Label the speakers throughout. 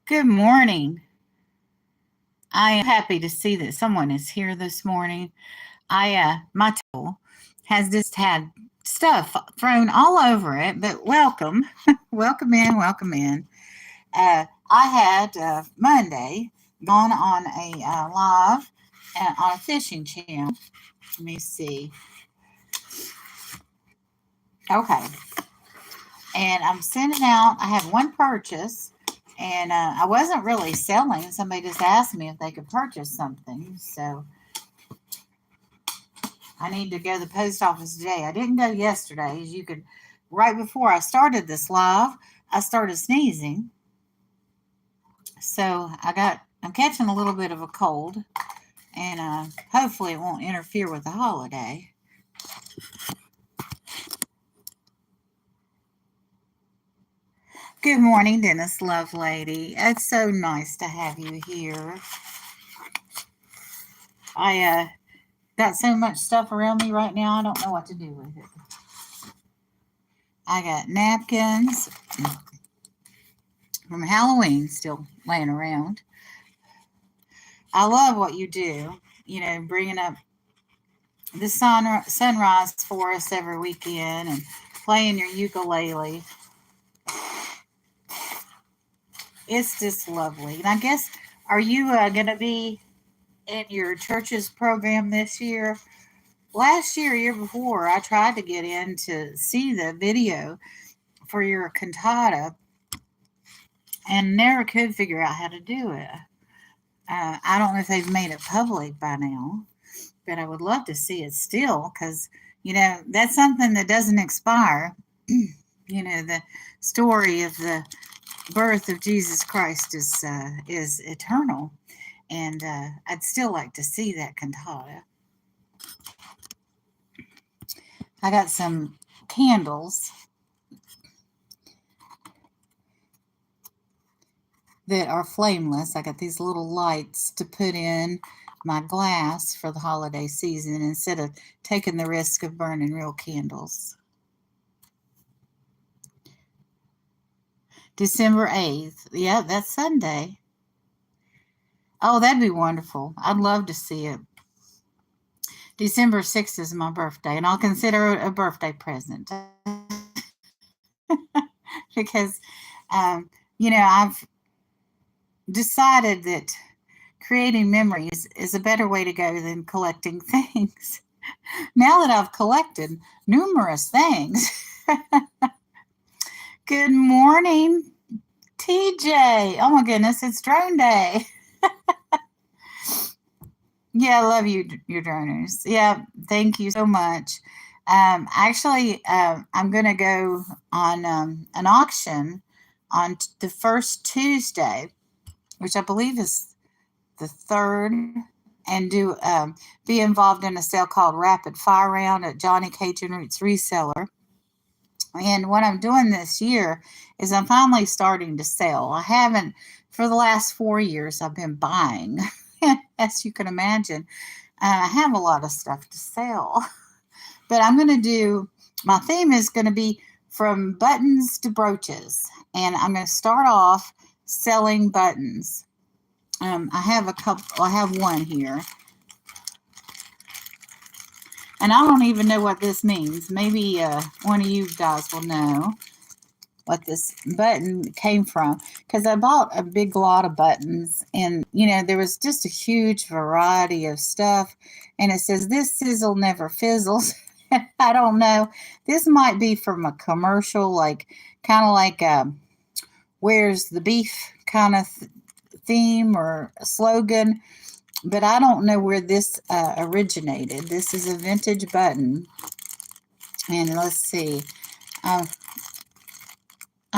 Speaker 1: Good morning. I am happy to see that someone is here this morning. My has just had stuff thrown all over it, but welcome, welcome in, welcome in. I had Monday gone on a live on a fishing channel. Let me see. Okay, and I'm sending out. I have one purchase, and I wasn't really selling. Somebody just asked me if they could purchase something, so I need to go to the post office today. I didn't go yesterday, as you could. Right before I started this live, I started sneezing, so I'm catching a little bit of a cold, and hopefully it won't interfere with the holiday. Good morning, Dennis Lovelady. It's so nice to have you here. I got so much stuff around me right now, I don't know what to do with it. I got napkins from Halloween still laying around. I love what you do, bringing up the sunrise for us every weekend and playing your ukulele. It's just lovely. And I guess, are you going to be in your church's program this year? Last year before, I tried to get in to see the video for your cantata and never could figure out how to do it. I don't know if they've made it public by now, but I would love to see it still because, that's something that doesn't expire. The story of the birth of Jesus Christ is eternal, and I'd still like to see that cantata. I got some candles that are flameless. I got these little lights to put in my glass for the holiday season instead of taking the risk of burning real candles. December 8th. Yeah, that's Sunday. Oh, that'd be wonderful. I'd love to see it. December 6th is my birthday, and I'll consider it a birthday present. Because, I've decided that creating memories is a better way to go than collecting things. Now that I've collected numerous things. Good morning, TJ. Oh my goodness, it's drone day. Yeah, I love you, your droners. Yeah, thank you so much. Actually, I'm going to go on an auction on the first Tuesday, which I believe is the 3rd, and be involved in a sale called Rapid Fire Round at Johnny Cajun Roots Reseller. And what I'm doing this year is I'm finally starting to sell. I haven't, for the last 4 years, I've been buying, as you can imagine. I have a lot of stuff to sell. But I'm going to my theme is going to be from buttons to brooches. And I'm going to start off selling buttons. I have one here. And I don't even know what this means. Maybe one of you guys will know what this button came from. Because I bought a big lot of buttons. And, there was just a huge variety of stuff. And it says, this sizzle never fizzles. I don't know. This might be from a commercial, kind of like Where's the Beef kind of theme or slogan. But I don't know where this originated. This is a vintage button. And let's see. I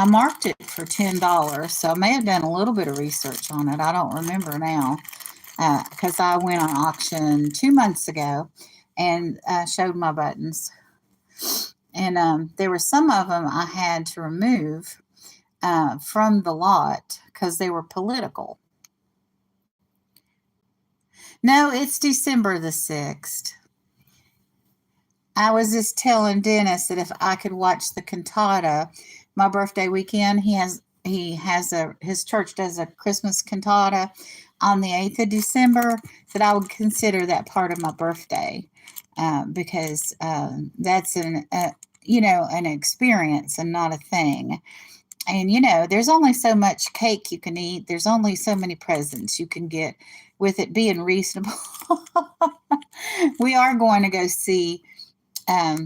Speaker 1: marked it for $10, so I may have done a little bit of research on it. I don't remember now because I went on auction 2 months ago and showed my buttons. And there were some of them I had to remove from the lot because they were political. No, it's December the 6th. I was just telling Dennis that if I could watch the cantata my birthday weekend, he has he has his church does a Christmas cantata on the 8th of December, that I would consider that part of my birthday, because that's an experience and not a thing. And there's only so much cake you can eat. There's only so many presents you can get with it being reasonable. We are going to go see a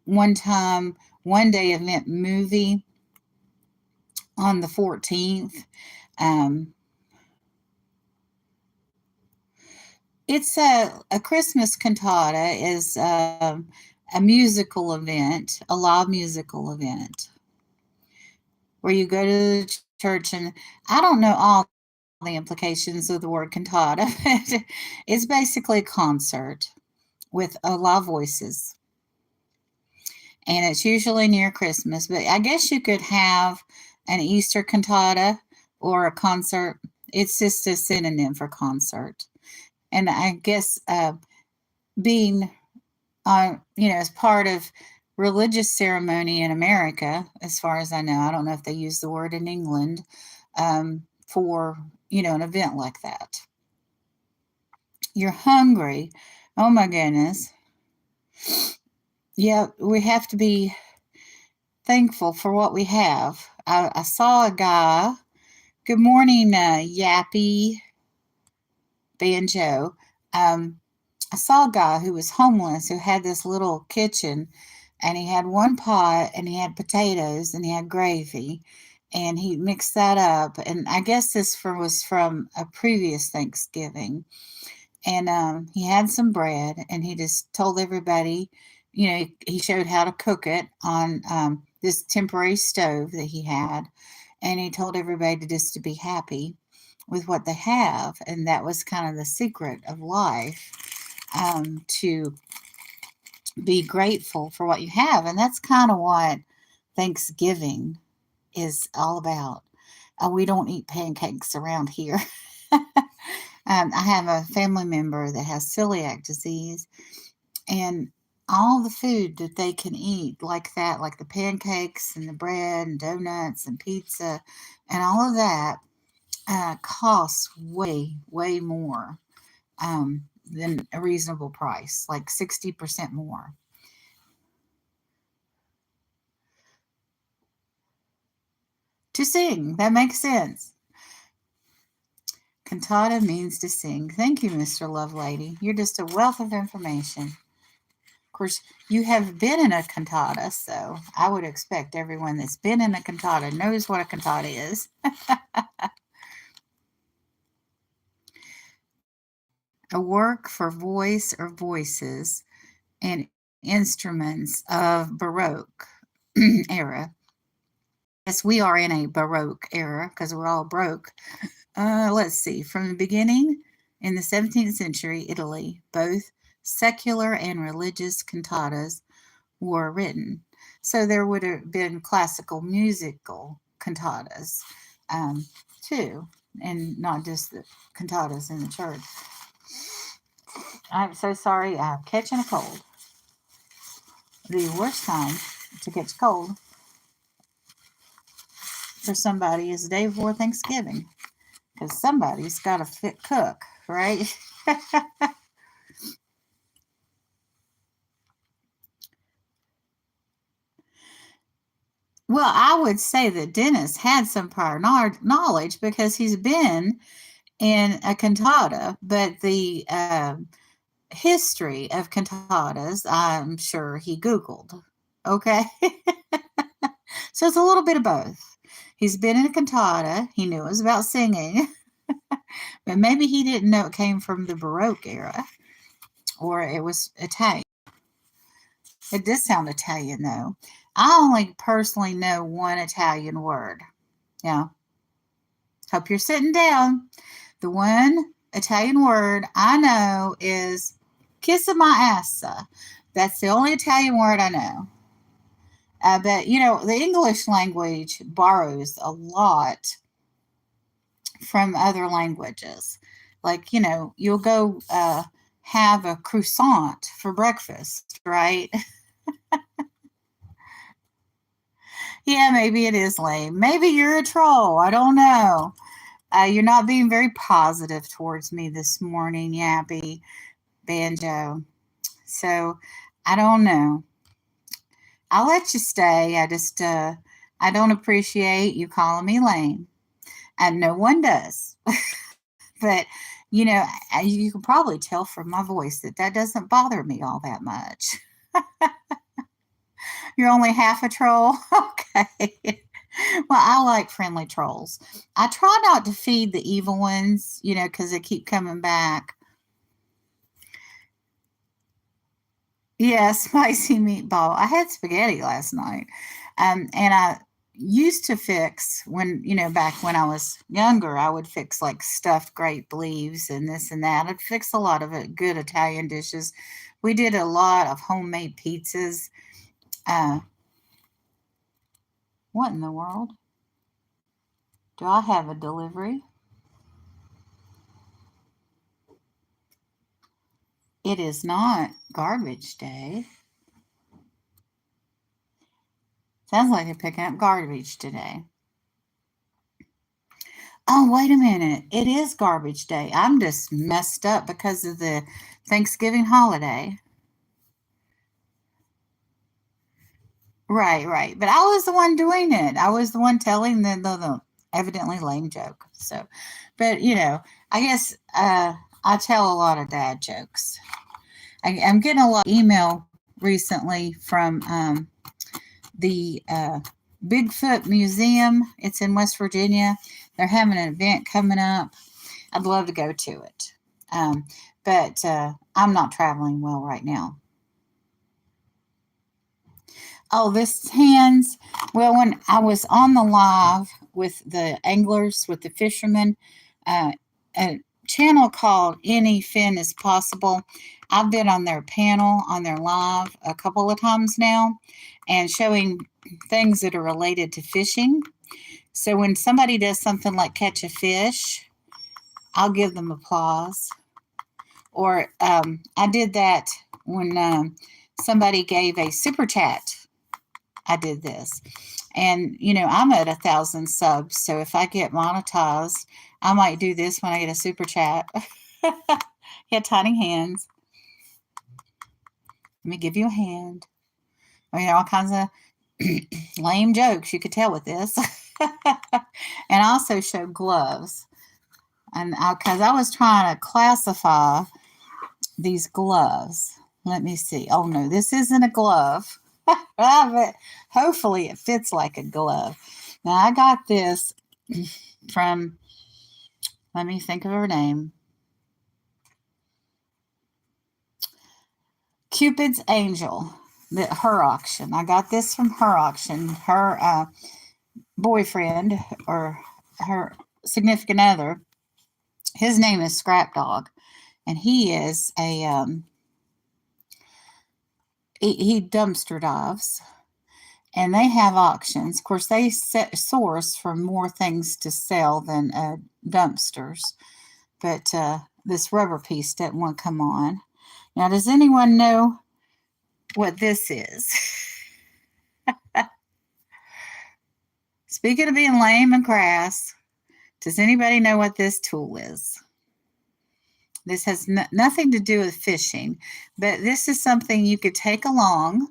Speaker 1: one day event movie on the 14th. Um, it's a Christmas cantata is a musical event, a live musical event where you go to the church, and I don't know all the implications of the word cantata, but it's basically a concert with live voices, and it's usually near Christmas. But I guess you could have an Easter cantata or a concert. It's just a synonym for concert. And I guess being as part of religious ceremony in America, as far as I know, I don't know if they use the word in England for an event like that. You're hungry. Oh my goodness. Yeah, we have to be thankful for what we have. I saw a guy. Good morning, Yappy Banjo. I saw a guy who was homeless who had this little kitchen, and he had one pot, and he had potatoes, and he had gravy, and he mixed that up. And I guess was from a previous Thanksgiving. And he had some bread, and he just told everybody, he showed how to cook it on this temporary stove that he had, and he told everybody to be happy with what they have. And that was kind of the secret of life, to be grateful for what you have. And that's kind of what Thanksgiving is all about. We don't eat pancakes around here. I have a family member that has celiac disease, and all the food that they can eat like that, like the pancakes and the bread and donuts and pizza and all of that, costs way, way more than a reasonable price, like 60% more. To sing, that makes sense. Cantata means to sing. Thank you, Mr. Lovelady. You're just a wealth of information. Of course, you have been in a cantata, so I would expect everyone that's been in a cantata knows what a cantata is. A work for voice or voices and instruments of Baroque era. Yes, we are in a Baroque era because we're all broke. Let's see. From the beginning, in the 17th century Italy, both secular and religious cantatas were written. So there would have been classical musical cantatas too, and not just the cantatas in the church. I'm so sorry. I'm catching a cold. The worst time to catch cold for somebody is the day before Thanksgiving, because somebody's got to fit cook, right? Well, I would say that Dennis had some prior knowledge because he's been in a cantata, but the history of cantatas, I'm sure he Googled. Okay. So it's a little bit of both. He's been in a cantata, he knew it was about singing, but maybe he didn't know it came from the Baroque era or it was Italian. It does sound Italian though. I only personally know one Italian word. Yeah. Hope you're sitting down. The one Italian word I know is kissa my assa. That's the only Italian word I know. But the English language borrows a lot from other languages. Like, you'll go have a croissant for breakfast, right? Yeah, maybe it is lame. Maybe you're a troll. I don't know. You're not being very positive towards me this morning, Yappy Banjo. So I don't know. I'll let you stay. I don't appreciate you calling me lame, and no one does. But you can probably tell from my voice that that doesn't bother me all that much. You're only half a troll? Okay. Well, I like friendly trolls. I try not to feed the evil ones, because they keep coming back. Yeah, spicy meatball. I had spaghetti last night. And I used to fix back when I was younger, I would fix like stuffed grape leaves and this and that. I'd fix a lot of good Italian dishes. We did a lot of homemade pizzas. Uh, what in the world? Do I have a delivery? It is not garbage day. Sounds like they're picking up garbage today. Oh, wait a minute. It is garbage day. I'm just messed up because of the Thanksgiving holiday. Right, right. But I was the one doing it. I was the one telling the evidently lame joke. So, but I guess I tell a lot of dad jokes. I'm getting a lot of email recently from the Bigfoot Museum. It's in West Virginia. They're having an event coming up. I'd love to go to it. Um, but I'm not traveling well right now. Oh, this hands. Well, when I was on the live with the anglers, with the fishermen, uh, a channel called Any Fin is Possible. I've been on their panel, on their live a couple of times now, and showing things that are related to fishing. So when somebody does something like catch a fish, I'll give them applause. Or I did that when somebody gave a super chat. I did this. And, I'm at 1,000 subs. So if I get monetized, I might do this when I get a super chat. Yeah, tiny hands. Let me give you a hand. I mean, all kinds of lame jokes you could tell with this. And I also show gloves. And because I was trying to classify these gloves. Let me see. Oh, no, this isn't a glove. But hopefully it fits like a glove. Now, I got this from, let me think of her name. Cupid's Angel, her auction. I got this from her auction. Her boyfriend or her significant other, his name is Scrap Dog, and he is he dumpster dives, and they have auctions. Of course, they source for more things to sell than dumpsters, but this rubber piece didn't want to come on. Now, does anyone know what this is? Speaking of being lame and crass, does anybody know what this tool is? This has nothing to do with fishing, but this is something you could take along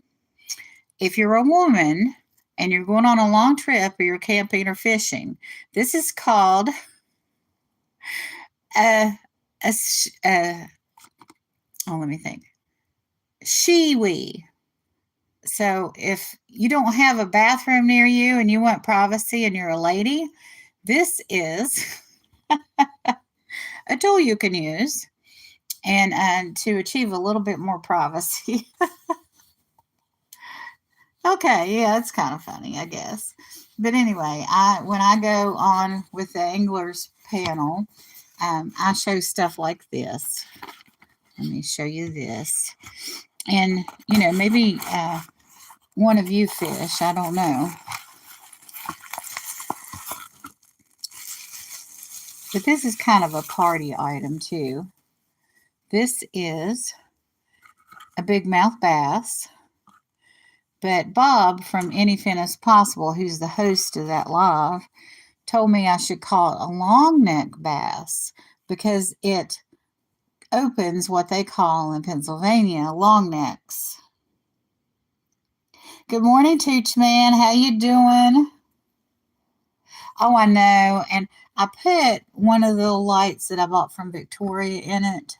Speaker 1: if you're a woman and you're going on a long trip or you're camping or fishing. This is called a oh, let me think. Shiwi. So if you don't have a bathroom near you and you want privacy and you're a lady, this is a tool you can use and to achieve a little bit more privacy. Okay, yeah, it's kind of funny, I guess. But anyway, when I go on with the anglers panel, I show stuff like this. Let me show you this. And, maybe one of you fish, I don't know. But this is kind of a party item, too. This is a big mouth bass, But Bob from Anything Is Possible, who's the host of that live, told me I should call it a long neck bass because it opens what they call in Pennsylvania long necks. Good morning, Tooch Man. How you doing? Oh, I know. And I put one of the lights that I bought from Victoria in it.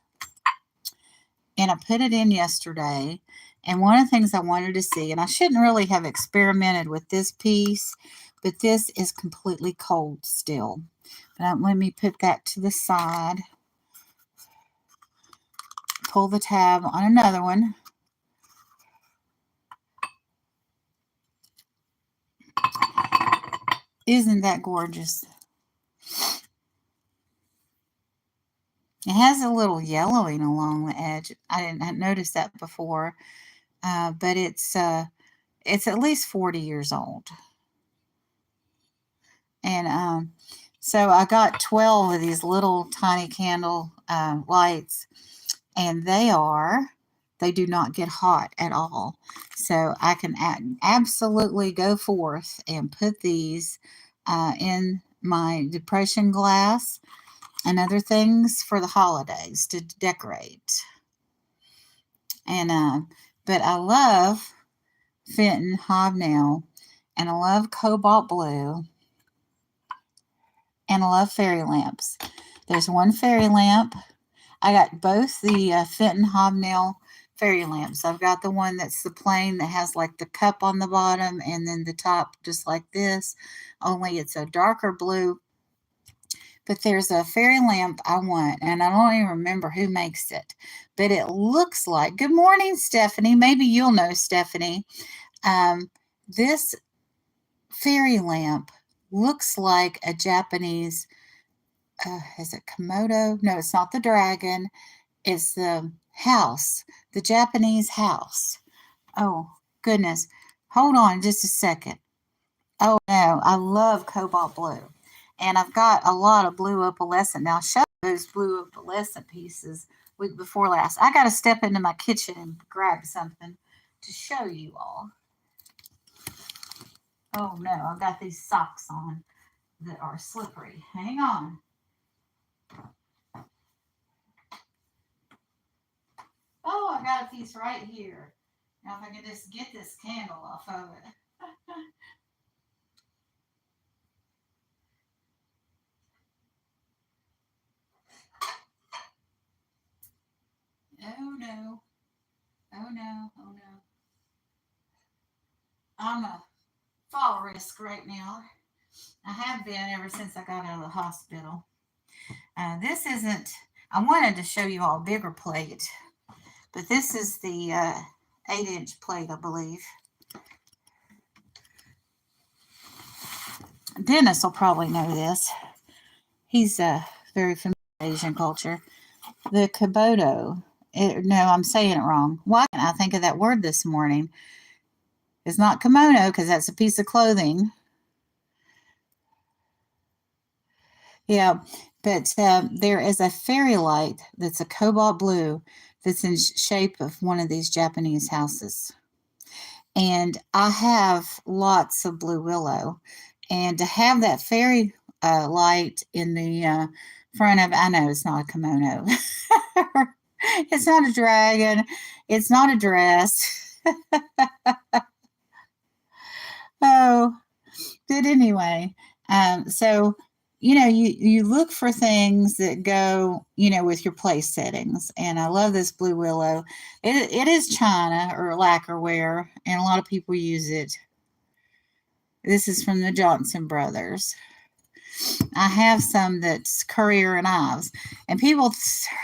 Speaker 1: And I put it in yesterday. And one of the things I wanted to see, and I shouldn't really have experimented with this piece, but this is completely cold still. But let me put that to the side. Pull the tab on another one. Isn't that gorgeous? It has a little yellowing along the edge. I didn't notice that before, but it's at least 40 years old. And so I got 12 of these little tiny candle lights, and they do not get hot at all. So I can absolutely go forth and put these in my depression glass and other things for the holidays to decorate. And but I love Fenton Hobnail, and I love Cobalt Blue, and I love fairy lamps. There's one fairy lamp. I got both the Fenton Hobnail fairy lamps. I've got the one that's the plain that has like the cup on the bottom and then the top just like this, only it's a darker blue. But there's a fairy lamp I want, and I don't even remember who makes it. But it looks like, good morning, Stephanie. Maybe you'll know Stephanie. This fairy lamp looks like a Japanese, is it Komodo? No, it's not the dragon. It's the house, the Japanese house. Oh, goodness. Hold on just a second. Oh, no, I love Cobalt Blue. And I've got a lot of blue opalescent. Now, I showed those blue opalescent pieces week before last. I got to step into my kitchen and grab something to show you all. Oh, no, I've got these socks on that are slippery. Hang on. Oh, I got a piece right here. Now, if I can just get this candle off of it. Oh, no. Oh, no. Oh, no. I'm a fall risk right now. I have been ever since I got out of the hospital. This isn't, I wanted to show you all a bigger plate, but this is the 8-inch plate, I believe. Dennis will probably know this. He's very familiar with Asian culture. The Komodo, no, I'm saying it wrong. Why can't I think of that word this morning? It's not kimono because that's a piece of clothing. Yeah, but there is a fairy light that's a cobalt blue that's in shape of one of these Japanese houses. And I have lots of blue willow. And to have that fairy light in the front of, I know it's not a kimono. It's not a dragon. It's not a dress. Oh, but anyway, so you look for things that go with your place settings, and I love this blue willow. It is China or lacquerware, and a lot of people use it. This is from the Johnson Brothers. I have some that's Currier and Ives, and people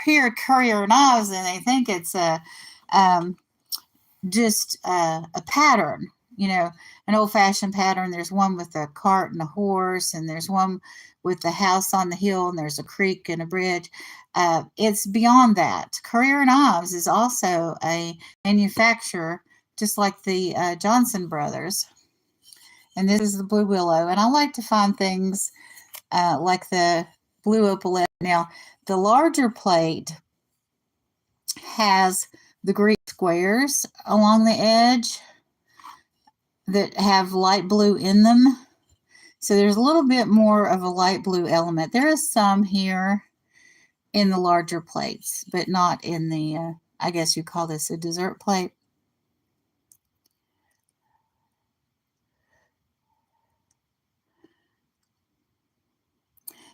Speaker 1: hear Currier and Ives and they think it's just a pattern, an old-fashioned pattern. There's one with a cart and a horse, and there's one with the house on the hill, and there's a creek and a bridge. It's beyond that. Currier and Ives is also a manufacturer, just like the Johnson Brothers. And this is the blue willow. And I like to find things like the blue opalette. Now, the larger plate has the Greek squares along the edge. that have light blue in them. So there's a little bit more of a light blue element. There is some here in the larger plates, but not in the, I guess you call this a dessert plate.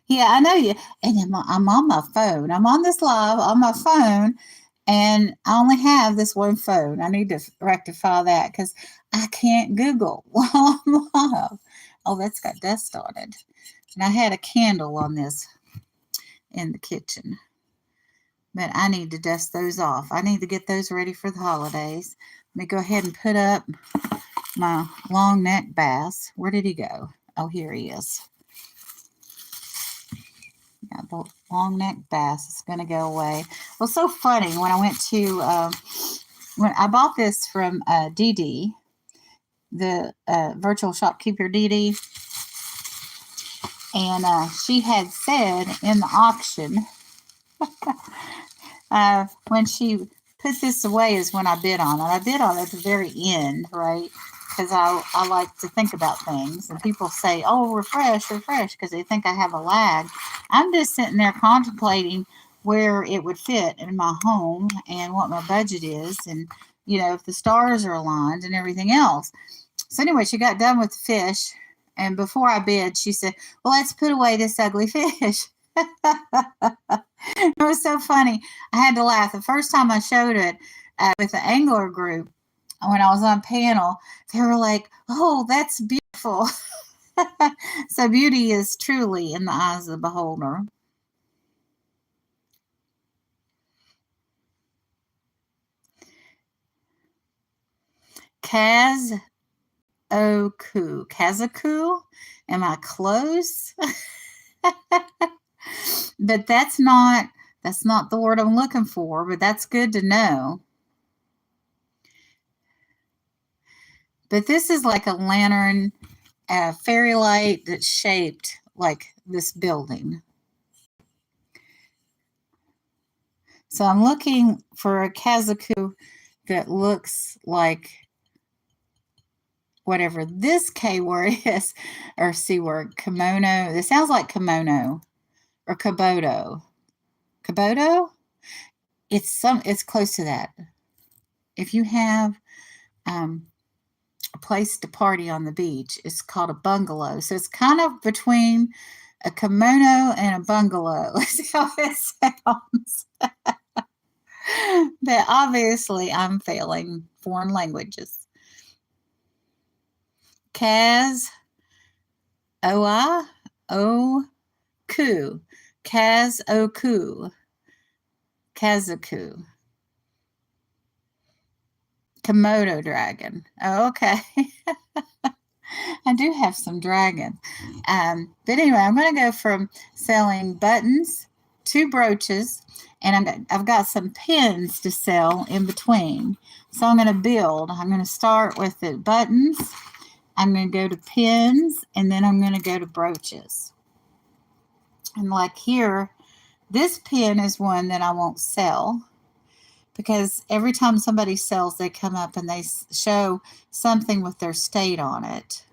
Speaker 1: Yeah, I know you. And I'm on my phone. I'm on this live on my phone, and I only have this one phone. I need to rectify that because I can't Google while I'm live. Oh, that's got dust on it. And I had a candle on this in the kitchen, but I need to dust those off. I need to get those ready for the holidays. Let me go ahead and put up my long neck bass. Where did he go? Oh, here he is. Yeah, the long neck bass is going to go away. Well, so funny when I went to when I bought this from Dee Dee, the virtual shopkeeper Dee Dee, and she had said in the auction when she put this away is when I bid on it. I bid on it at the very end, right? Because I like to think about things. And people say, oh, refresh, because they think I have a lag. I'm just sitting there contemplating where it would fit in my home and what my budget is. And, you know, if the stars are aligned and everything else. So anyway, she got done with the fish. And before I bid, she said, well, let's put away this ugly fish. It was so funny. I had to laugh. The first time I showed it with the angler group, when I was on panel, they were like, oh, that's beautiful. So beauty is truly in the eyes of the beholder. Kazaku. Kazaku? Am I close? But that's not the word I'm looking for, but that's good to know. But this is like a lantern, a fairy light that's shaped like this building. So I'm looking for a kazaku that looks like whatever this K word is, or C word, kimono. This sounds like kimono or kaboto. Kaboto? It's close to that. If you have a place to party on the beach, it's called a bungalow. So it's kind of between a kimono and a bungalow. That's how it sounds. But obviously I'm failing foreign languages. Kaz Oa O Ku. Kaz Oku. Kazaku. Komodo dragon. Oh, okay. I do have some dragon. But anyway, I'm going to go from selling buttons to brooches, and I've got some pins to sell in between. So I'm going to build. I'm going to start with the buttons. I'm going to go to pins, and then I'm going to go to brooches. And like here, this pin is one that I won't sell, because every time somebody sells, they come up and they show something with their state on it.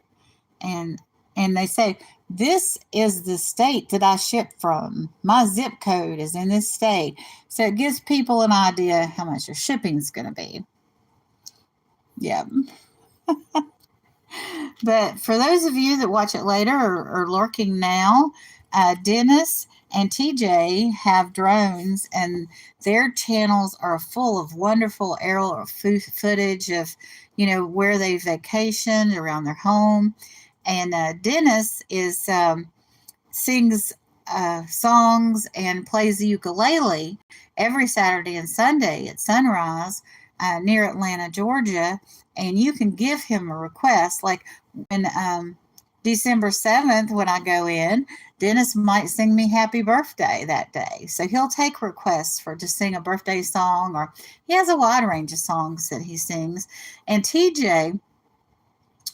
Speaker 1: And they say, this is the state that I ship from. My zip code is in this state. So it gives people an idea how much your shipping is going to be. Yeah. But for those of you that watch it later or lurking now, Dennis and TJ have drones, and their channels are full of wonderful aerial footage of, you know, where they vacationed around their home. And Dennis sings songs and plays the ukulele every Saturday and Sunday at sunrise near Atlanta, Georgia. And you can give him a request. Like when December 7th, when I go in, Dennis might sing me happy birthday that day. So he'll take requests to sing a birthday song, or he has a wide range of songs that he sings. And TJ,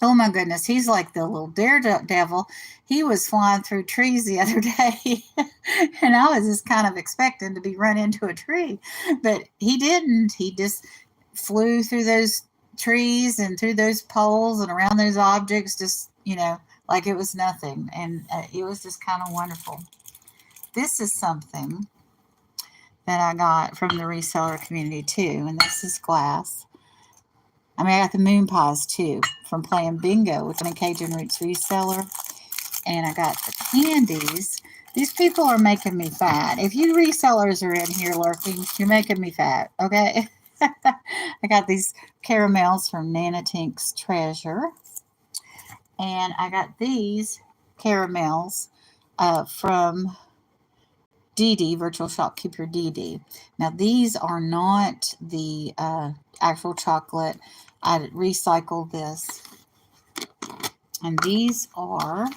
Speaker 1: oh my goodness, he's like the little daredevil. He was flying through trees the other day, and I was just kind of expecting to be run into a tree, but he didn't. He just flew through those trees and through those poles and around those objects, just, like it was nothing. And it was just kind of wonderful. This is something that I got from the reseller community too. And this is glass. I got the moon pies too from playing bingo with the Cajun Roots reseller. And I got the candies. These people are making me fat. If you resellers are in here lurking, you're making me fat, okay? I got these caramels from Nana Tink's Treasure. And I got these caramels from DD, Virtual Shopkeeper DD. Now, these are not the actual chocolate. I recycled this. And these are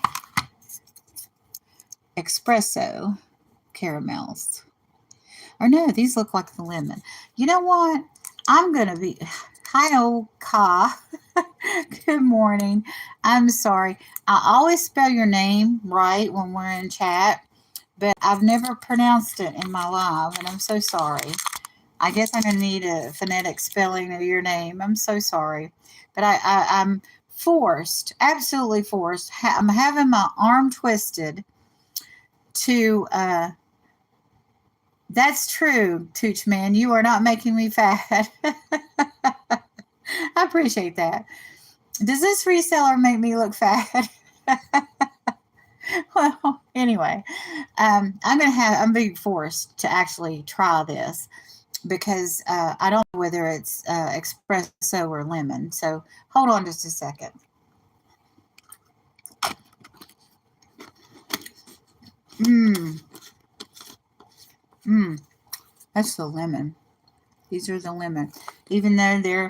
Speaker 1: espresso caramels. Or no, these look like the lemon. You know what? I'm going to be... Hi, old Ka. Good morning. I'm sorry. I always spell your name right when we're in chat, but I've never pronounced it in my life, and I'm so sorry. I guess I'm going to need a phonetic spelling of your name. I'm so sorry. But I'm forced, absolutely forced. I'm having my arm twisted to... That's true, Tooch Man. You are not making me fat. I appreciate that. Does this reseller make me look fat? Well, anyway, I'm being forced to actually try this because I don't know whether it's espresso or lemon. So hold on just a second. That's the lemon. These are the lemon. Even though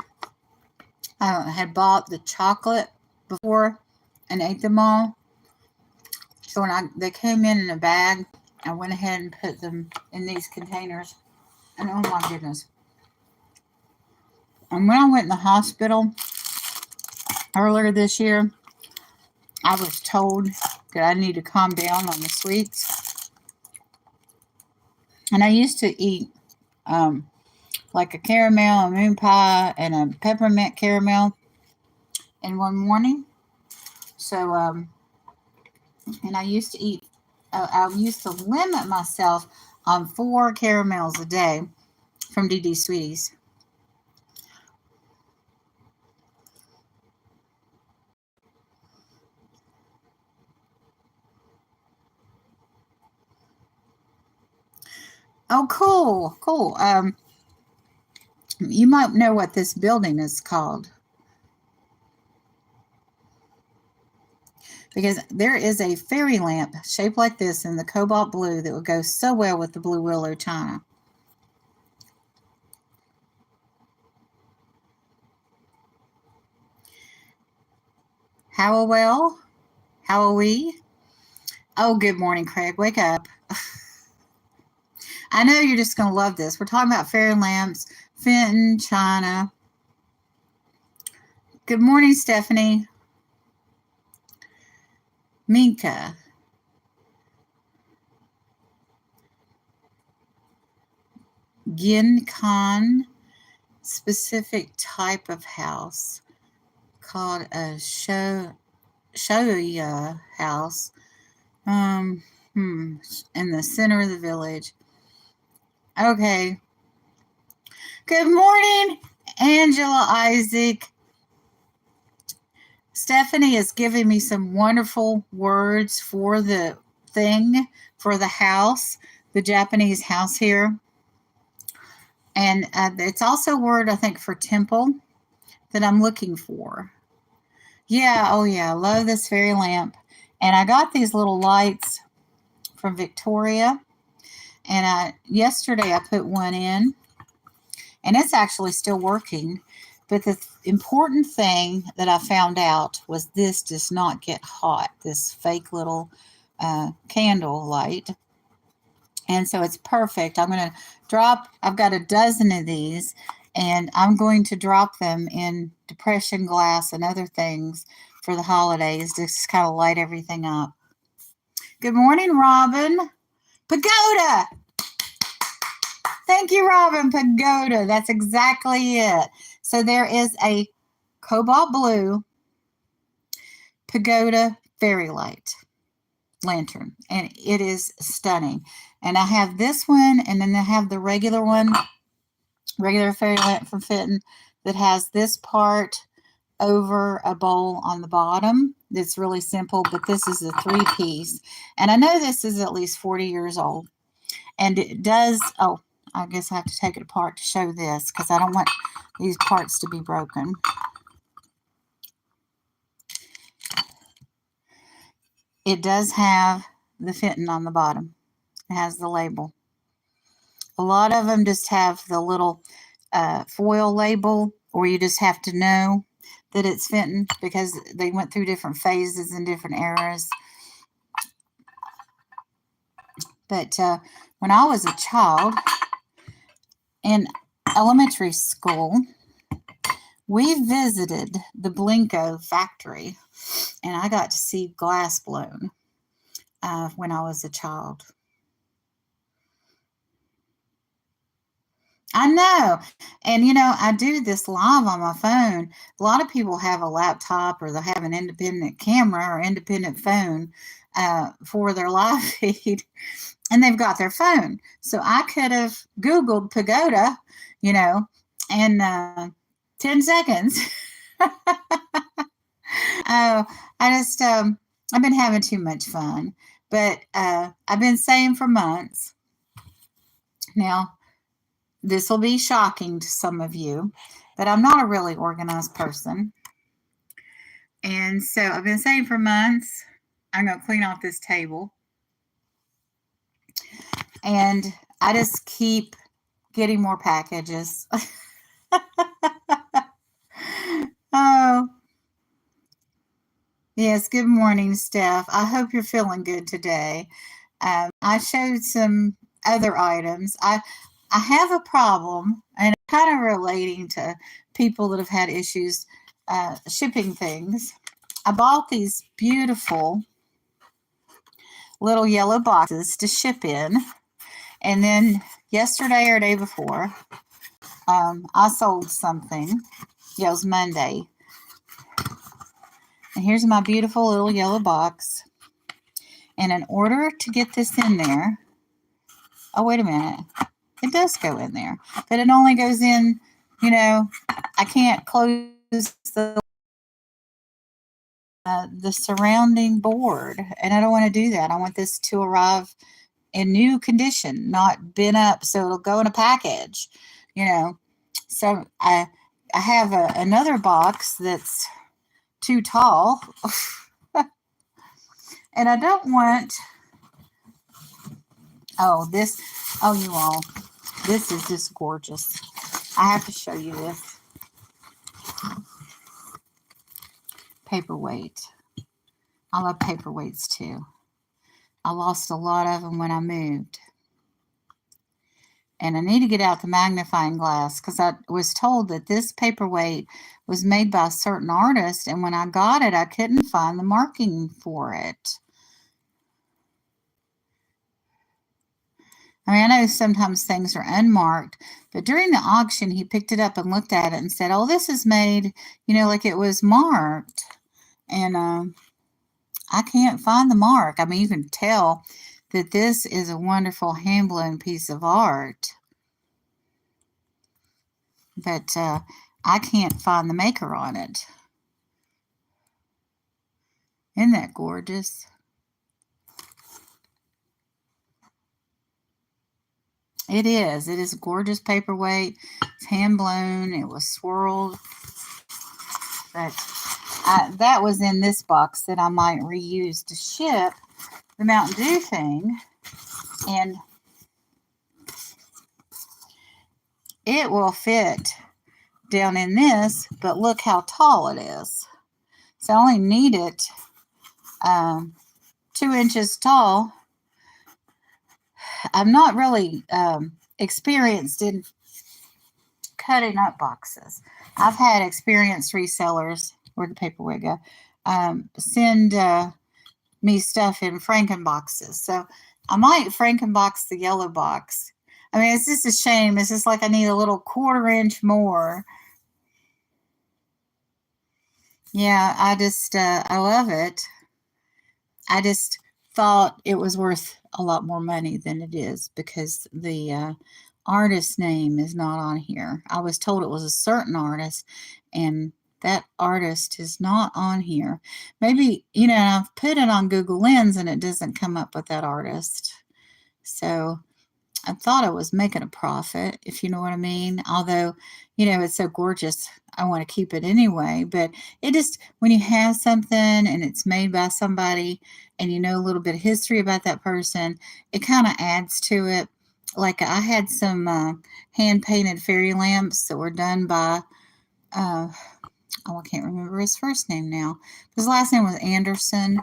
Speaker 1: I had bought the chocolate before and ate them all. So when they came in a bag, I went ahead and put them in these containers. And oh my goodness. And when I went in the hospital earlier this year, I was told that I need to calm down on the sweets. And I used to eat like a caramel, a moon pie, and a peppermint caramel in one morning. So, and I used to eat, I used to limit myself on 4 caramels a day from DD Sweeties. Oh, cool, cool. You might know what this building is called. Because there is a fairy lamp shaped like this in the cobalt blue that would go so well with the blue willow china. How well? How are we? Oh, good morning, Craig. Wake up. I know you're just going to love this. We're talking about fairy lamps, Fenton, China. Good morning, Stephanie. Minka. Ginkan, specific type of house called a shoya house. In the center of the village. Okay. Good morning, Angela Isaac. Stephanie is giving me some wonderful words for the thing, for the house, the Japanese house here. And it's also a word, I think, for temple that I'm looking for. Yeah, oh yeah, I love this fairy lamp. And I got these little lights from Victoria. And yesterday I put one in. And it's actually still working. But the important thing that I found out was this does not get hot, this fake little candle light. And so it's perfect. I'm going to I've got a dozen of these, and I'm going to drop them in depression glass and other things for the holidays to just kind of light everything up. Good morning, Robin. Pagoda. Thank you, Robin. Pagoda. That's exactly it. So there is a cobalt blue pagoda fairy light lantern, and it is stunning. And I have this one, and then I have the regular one, regular fairy lamp from Fenton, that has this part over a bowl on the bottom. It's really simple, but this is a 3-piece. And I know this is at least 40 years old. And it does, oh, I guess I have to take it apart to show this because I don't want these parts to be broken. It does have the Fenton on the bottom. It has the label. A lot of them just have the little foil label, or you just have to know that it's Fenton because they went through different phases and different eras. But when I was a child in elementary school, we visited the Blinko factory, and I got to see glass blown when I was a child. I know. And, you know, I do this live on my phone. A lot of people have a laptop or they have an independent camera or independent phone for their live feed, and they've got their phone. So I could have Googled pagoda, you know, in 10 seconds. Oh, I've been having too much fun. But I've been saying for months now, this will be shocking to some of you, but I'm not a really organized person. And so I've been saying for months, I'm going to clean off this table. And I just keep getting more packages. Oh, yes. Good morning, Steph. I hope you're feeling good today. I showed some other items. I have a problem, and kind of relating to people that have had issues shipping things. I bought these beautiful little yellow boxes to ship in, and then yesterday or day before, I sold something. Yeah, it was Monday. And here's my beautiful little yellow box. And in order to get this in there, oh, wait a minute. It does go in there, but it only goes in, you know, I can't close the surrounding board, and I don't want to do that. I want this to arrive in new condition, not bent up, so it'll go in a package, you know. So I have another box that's too tall, and I don't want, oh, this, oh, you all, this is just gorgeous. I have to show you this. Paperweight. I love paperweights too. I lost a lot of them when I moved. And I need to get out the magnifying glass because I was told that this paperweight was made by a certain artist, and when I got it, I couldn't find the marking for it. I mean, I know sometimes things are unmarked, but during the auction, he picked it up and looked at it and said, oh, this is made, you know, like it was marked. And I can't find the mark. I mean, you can tell that this is a wonderful hand-blown piece of art. But I can't find the maker on it. Isn't that gorgeous? It is. It is a gorgeous paperweight. It's hand-blown. It was swirled. But that was in this box that I might reuse to ship the Mountain Dew thing. And it will fit down in this, but look how tall it is. So I only need it 2 inches tall. I'm not really experienced in cutting up boxes. I've had experienced resellers, where'd the paperweight go, send me stuff in Frankenboxes. So I might Frankenbox the yellow box. I mean, it's just a shame. It's just like I need a little 1/4 inch more. Yeah, I love it. I just thought it was worth a lot more money than it is because the artist name is not on here. I was told it was a certain artist, and that artist is not on here. Maybe, I've put it on Google Lens and it doesn't come up with that artist. So I thought I was making a profit, if you know what I mean. Although, it's so gorgeous, I want to keep it anyway. But it just, when you have something and it's made by somebody and you know a little bit of history about that person, it kind of adds to it. Like I had some hand painted fairy lamps that were done by, uh, oh, I can't remember his first name now. His last name was Anderson.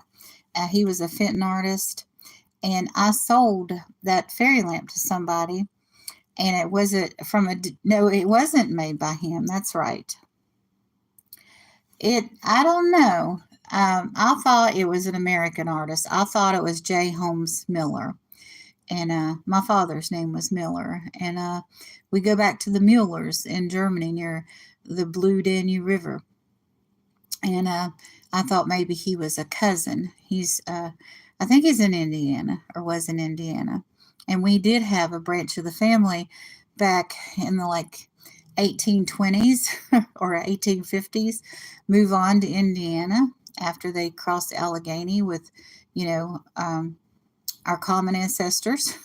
Speaker 1: He was a Fenton artist. And I sold that fairy lamp to somebody, and it wasn't no, it wasn't made by him. That's right. I don't know. I thought it was an American artist. I thought it was J. Holmes Miller, and my father's name was Miller, and we go back to the Muellers in Germany near the Blue Danube River, and I thought maybe he was a cousin. I think he's in Indiana or was in Indiana, and we did have a branch of the family back in the 1820s or 1850s move on to Indiana after they crossed Allegheny with, you know, um, our common ancestors.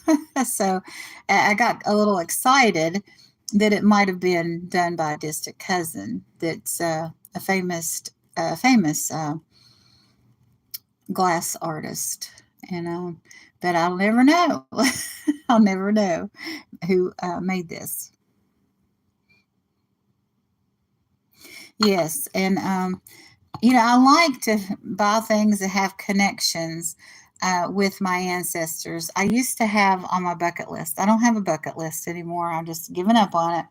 Speaker 1: So I got a little excited that it might have been done by a distant cousin that's a famous glass artist. And but I'll never know. I'll never know who made this. Yes, and I like to buy things that have connections with my ancestors. I used to have on my bucket list. I don't have a bucket list anymore. I've just given up on it.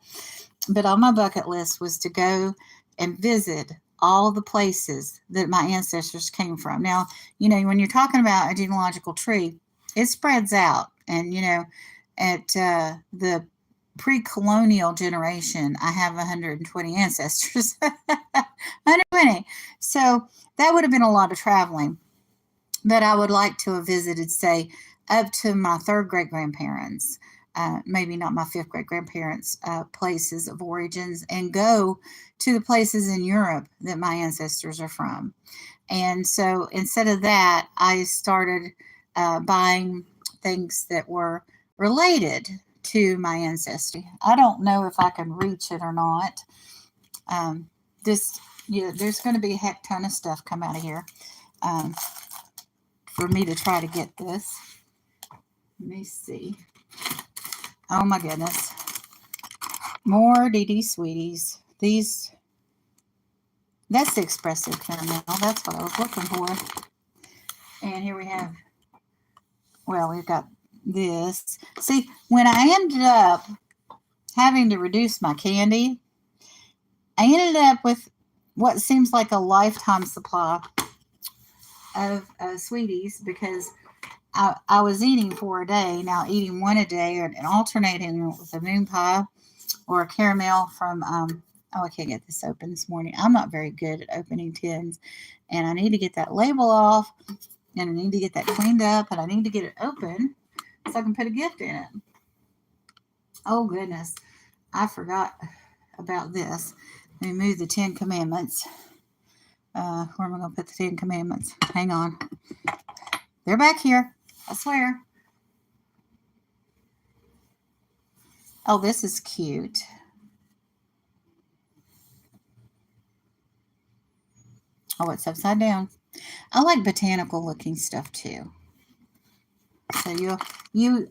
Speaker 1: But on my bucket list was to go and visit all the places that my ancestors came from. Now, when you're talking about a genealogical tree, it spreads out. And, at the pre colonial generation, I have 120 ancestors. 120. So that would have been a lot of traveling. But I would like to have visited, say, up to my third great grandparents, maybe not my fifth great grandparents' places of origins, and go to the places in Europe that my ancestors are from. And so instead of that, I started buying things that were related to my ancestry. I don't know if I can reach it or not. Um, this, there's going to be a heck ton of stuff come out of here um, for me to try to get this. Let me see. Oh my goodness. More DD Sweeties. That's the espresso caramel. That's what I was looking for. And here we have, well, we've got this. See, when I ended up having to reduce my candy, I ended up with what seems like a lifetime supply of sweeties because I was eating 4 a day. Now eating one a day and alternating with a moon pie or a caramel from, I can't get this open this morning. I'm not very good at opening tins, and I need to get that label off, and I need to get that cleaned up, and I need to get it open so I can put a gift in it. Oh, goodness. I forgot about this. Let me move the 10 Commandments. Where am I going to put the 10 Commandments? Hang on. They're back here. I swear. Oh, this is cute. Oh, it's upside down. I like botanical looking stuff too. So you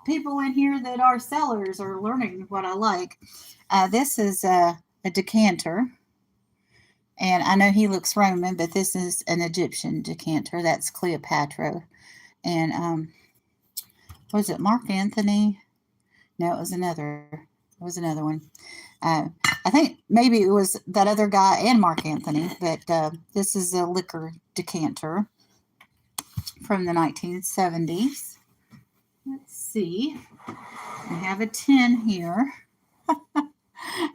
Speaker 1: people in here that are sellers are learning what I like. This is a decanter. And I know he looks Roman, but this is an Egyptian decanter. That's Cleopatra. And was it Mark Anthony? No, it was another. It was another one. I think maybe it was that other guy and Mark Anthony, but this is a liquor decanter from the 1970s. Let's see. We have a tin here.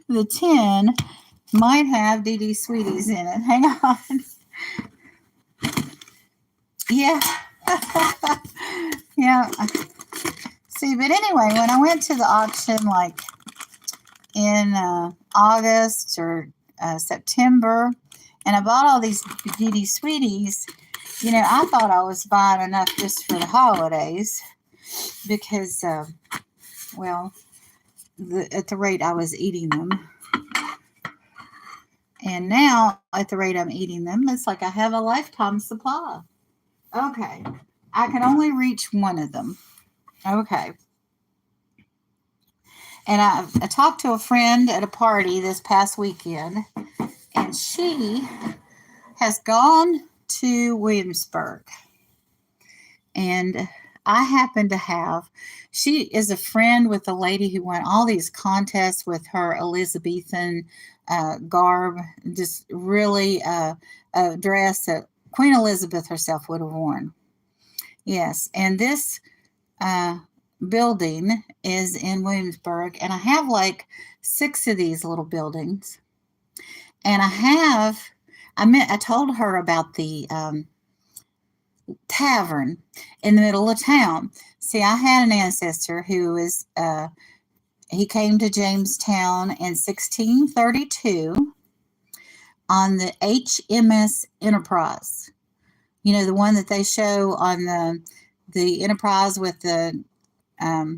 Speaker 1: The tin might have DD Sweeties in it. Hang on. Yeah. Yeah. See, but anyway, when I went to the auction, like in August or September, and I bought all these DD Sweeties, I thought I was buying enough just for the holidays because, well, at the rate I was eating them. And now, at the rate I'm eating them, it's like I have a lifetime supply. Okay. I can only reach one of them. Okay. And I talked to a friend at a party this past weekend, and she has gone to Williamsburg. And I happen to have, she is a friend with the lady who won all these contests with her Elizabethan garb, just really a dress that Queen Elizabeth herself would have worn. Yes, and this building is in Williamsburg, and I have like 6 of these little buildings. And I told her about the tavern in the middle of town. See, I had an ancestor who was, he came to Jamestown in 1632 on the HMS Enterprise. The one that they show on the Enterprise with the, I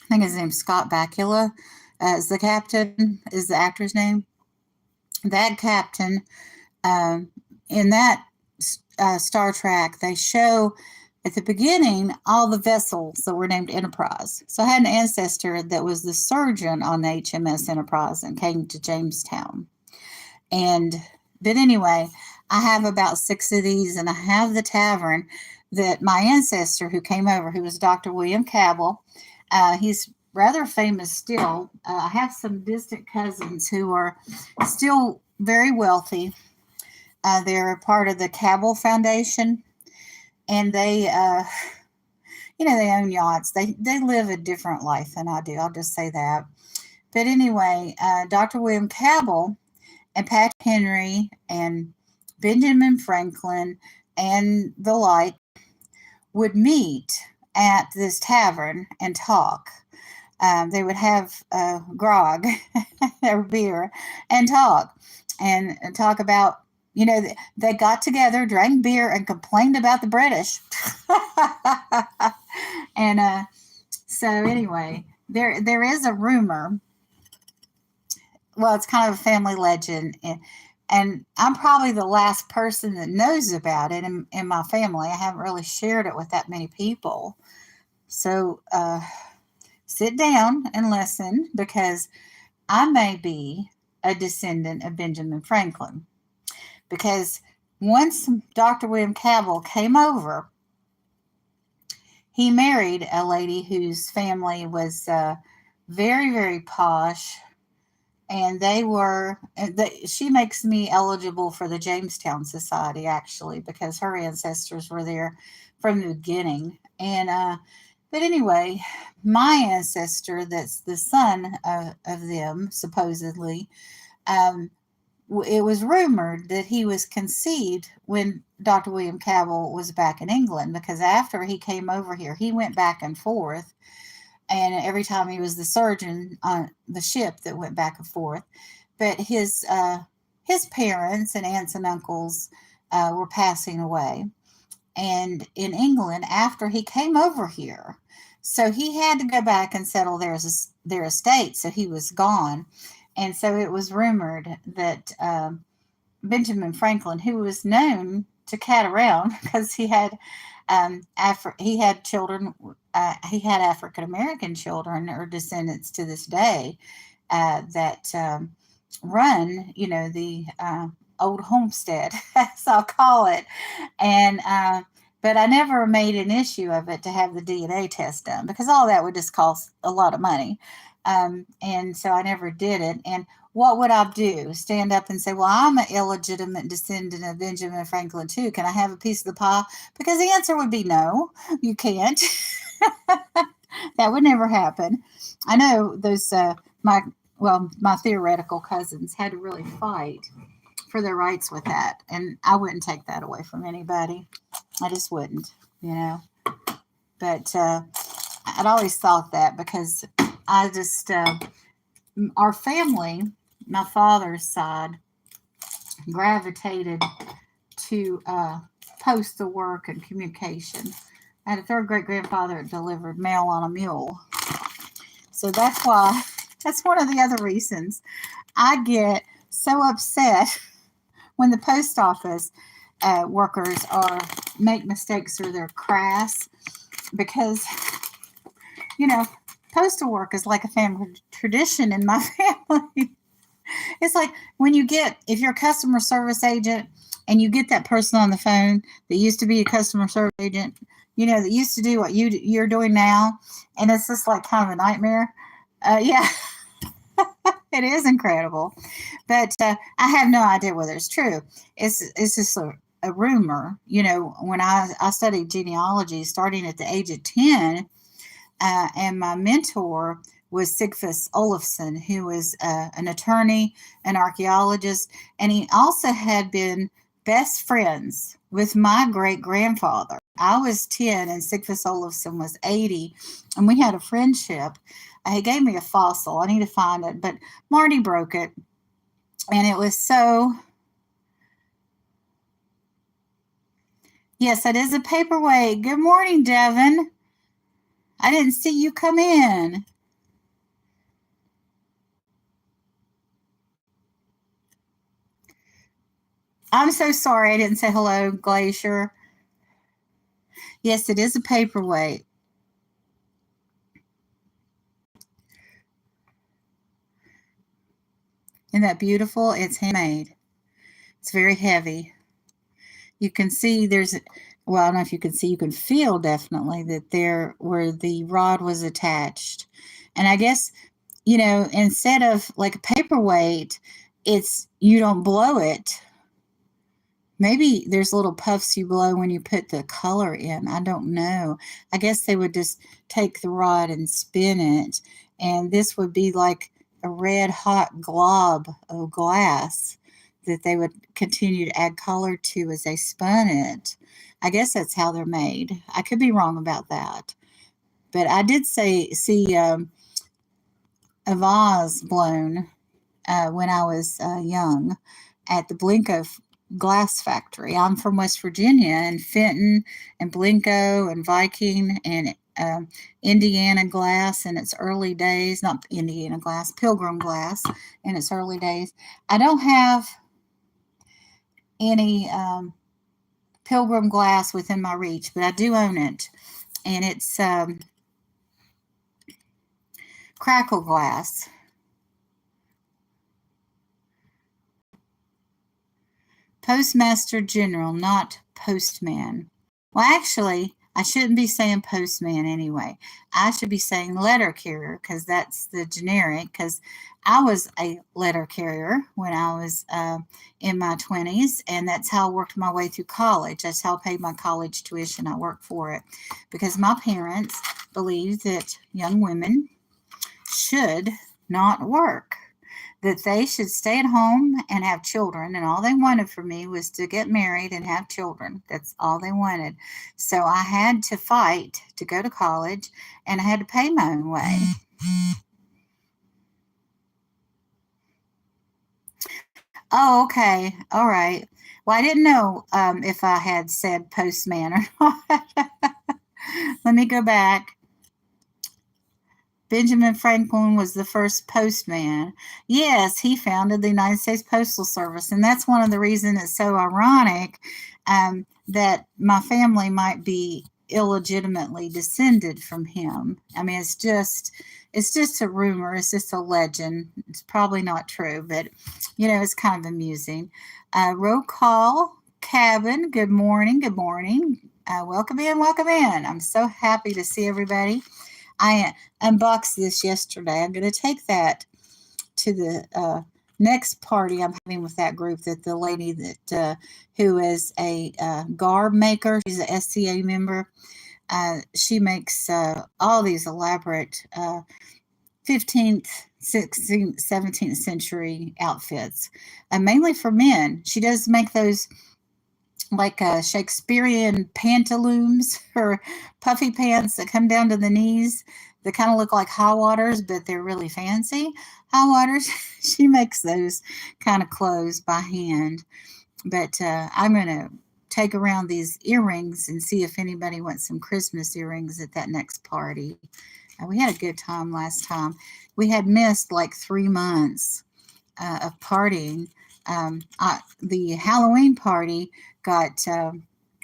Speaker 1: think his name's Scott Bakula, is the captain, is the actor's name. That captain, in that Star Trek, they show at the beginning all the vessels that were named Enterprise. So I had an ancestor that was the surgeon on the HMS Enterprise and came to Jamestown. But anyway, I have about 6 of these, and I have the tavern that my ancestor who came over, who was Dr. William Cabell, he's rather famous still. I have some distant cousins who are still very wealthy. They're a part of the Cabell Foundation, and they, they own yachts. They live a different life than I do. I'll just say that. But anyway, Dr. William Cabell and Patrick Henry and Benjamin Franklin and the like would meet at this tavern and talk. They would have grog or beer and talk about, they got together, drank beer, and complained about the British. And so anyway, there is a rumor. Well, it's kind of a family legend, and I'm probably the last person that knows about it in my family. I haven't really shared it with that many people. So sit down and listen, because I may be a descendant of Benjamin Franklin. Because once Dr. William Cabell came over, he married a lady whose family was very, very posh. And she makes me eligible for the Jamestown Society, actually, because her ancestors were there from the beginning. But anyway, my ancestor, that's the son of them, supposedly, it was rumored that he was conceived when Dr. William Cabell was back in England, because after he came over here, he went back and forth. And every time he was the surgeon on the ship that went back and forth. But his parents and aunts and uncles were passing away. And in England, after he came over here, so he had to go back and settle their estate. So he was gone. And so it was rumored that Benjamin Franklin, who was known to cat around because he had children, he had African American children or descendants to this day that run, the old homestead, as I'll call it. But I never made an issue of it to have the DNA test done, because all that would just cost a lot of money. And so I never did it. And what would I do? Stand up and say, well, I'm an illegitimate descendant of Benjamin Franklin too. Can I have a piece of the pie? Because the answer would be no, you can't. That would never happen. I know those, well, my theoretical cousins had to really fight for their rights with that. And I wouldn't take that away from anybody. I just wouldn't, you know. But I'd always thought that because I just, our family, my father's side, gravitated to postal work and communication. I had a third great grandfather that delivered mail on a mule. So that's why, that's one of the other reasons I get so upset when the post office workers are make mistakes or they're crass because, you know, postal work is like a family tradition in my family. It's like when you get, if you're a customer service agent and you get that person on the phone that used to be a customer service agent, you know, that used to do what you're doing now, and it's just like kind of a nightmare. Yeah, it is incredible, but I have no idea whether it's true. It's just a rumor. You know, when I studied genealogy starting at the age of 10, and my mentor was Sigfus Olafsson, who was an attorney, an archaeologist, and he also had been best friends with my great grandfather. I was 10 and Sigfus Olafsson was 80, and we had a friendship. He gave me a fossil. I need to find it, but Marty broke it, and it was so. Yes, that is a paperweight. Good morning, Devin. I didn't see you come in. I'm so sorry I didn't say hello, Glacier. Yes, it is a paperweight. Isn't that beautiful? It's handmade. It's very heavy. You can see there's, well, I don't know if you can see, you can feel definitely that there where the rod was attached. And I guess, you know, instead of like a paperweight, it's, you don't blow it. Maybe there's little puffs you blow when you put the color in. I don't know. I guess they would just take the rod and spin it. And this would be like a red hot glob of glass that they would continue to add color to as they spun it. I guess that's how they're made. I could be wrong about that. But I did see a vase blown when I was young at the Blinko glass factory. I'm from West Virginia, and Fenton and Blinko and Viking and Indiana glass in its early days, not Indiana glass, Pilgrim glass in its early days. I don't have any Pilgrim glass within my reach, but I do own it. And it's crackle glass. Postmaster General, not postman. Well, actually, I shouldn't be saying postman anyway. I should be saying letter carrier because that's the generic. Because I was a letter carrier when I was in my 20s, and that's how I worked my way through college. That's how I paid my college tuition. I worked for it because my parents believed that young women should not work, that they should stay at home and have children. And all they wanted from me was to get married and have children. That's all they wanted. So I had to fight to go to college, and I had to pay my own way. Oh, okay. All right. Well, I didn't know if I had said postman or not. Let me go back. Benjamin Franklin was the first postman. Yes, he founded the United States Postal Service. And that's one of the reasons it's so ironic that my family might be illegitimately descended from him. I mean, it's just a rumor. It's just a legend. It's probably not true, but, you know, it's kind of amusing. Roll call, Cabin. Good morning. Good morning. Welcome in. Welcome in. I'm so happy to see everybody. I unboxed this yesterday. I'm going to take that to the next party I'm having with that group. That the lady that who is a garb maker, she's a SCA member. She makes all these elaborate 15th, 16th, 17th century outfits, mainly for men. She does make those like Shakespearean pantaloons or puffy pants that come down to the knees that kind of look like high waters, but they're really fancy high waters. She makes those kind of clothes by hand. But I'm going to take around these earrings and see if anybody wants some Christmas earrings at that next party. We had a good time last time. We had missed like 3 months of partying. The Halloween party got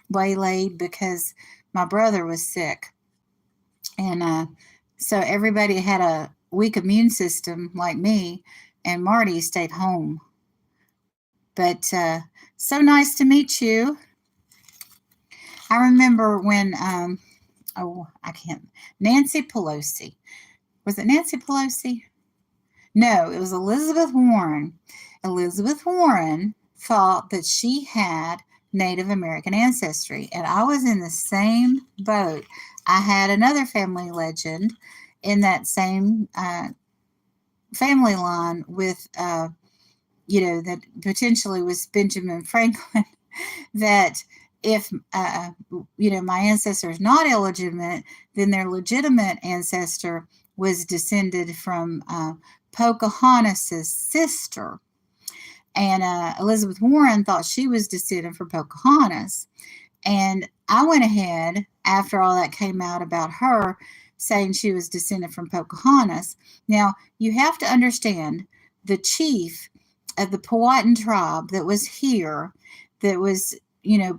Speaker 1: waylaid because my brother was sick. And so everybody had a weak immune system like me, and Marty stayed home. But so nice to meet you. I remember when, Nancy Pelosi. Was it Nancy Pelosi? No, it was Elizabeth Warren. Elizabeth Warren thought that she had Native American ancestry, and I was in the same boat. I had another family legend in that same family line with, that potentially was Benjamin Franklin, that if, my ancestor is not illegitimate, then their legitimate ancestor was descended from Pocahontas's sister. And Elizabeth Warren thought she was descended from Pocahontas. And I went ahead, after all that came out about her, saying she was descended from Pocahontas. Now, you have to understand, the chief of the Powhatan tribe that was here, that was,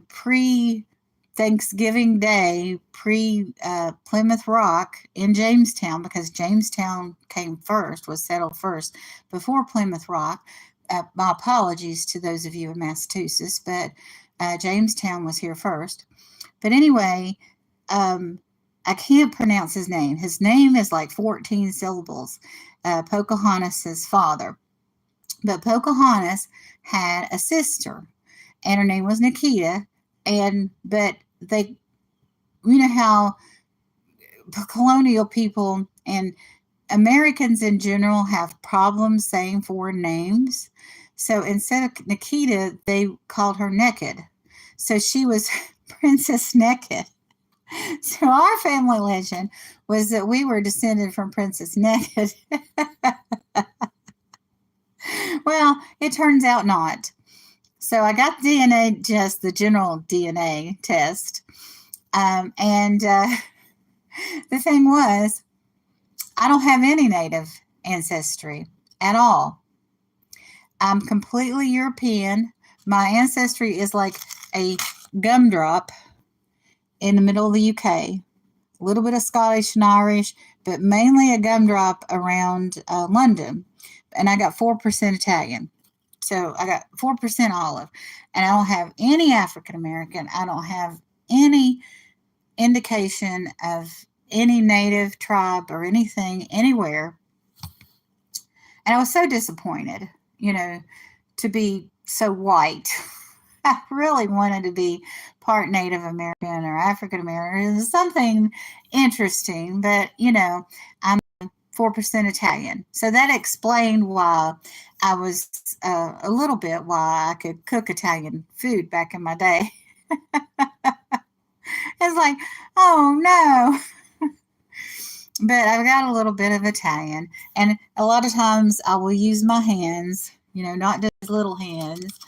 Speaker 1: pre-Thanksgiving Day, pre-Plymouth Rock in Jamestown, because Jamestown came first, was settled first, before Plymouth Rock. My apologies to those of you in Massachusetts, but Jamestown was here first. But anyway, I can't pronounce his name. His name is like 14 syllables, Pocahontas's father. But Pocahontas had a sister, and her name was Nikita. But they, how colonial people and Americans in general have problems saying foreign names. So instead of Nikita, they called her Naked. So she was Princess Naked. So our family legend was that we were descended from Princess Naked. Well, it turns out not. So I got DNA, just the general DNA test. The thing was, I don't have any Native ancestry at all. I'm completely European. My ancestry is like a gumdrop in the middle of the UK. A little bit of Scottish and Irish, but mainly a gumdrop around London. And I got 4% Italian. So I got 4% olive. And I don't have any African American. I don't have any indication of any native tribe or anything anywhere. And I was so disappointed, to be so white. I really wanted to be part Native American or African American, something interesting, but I'm 4% Italian. So that explained why I was a little bit why I could cook Italian food back in my day. It's like, oh no. But I've got a little bit of Italian, and a lot of times I will use my hands, not just little hands,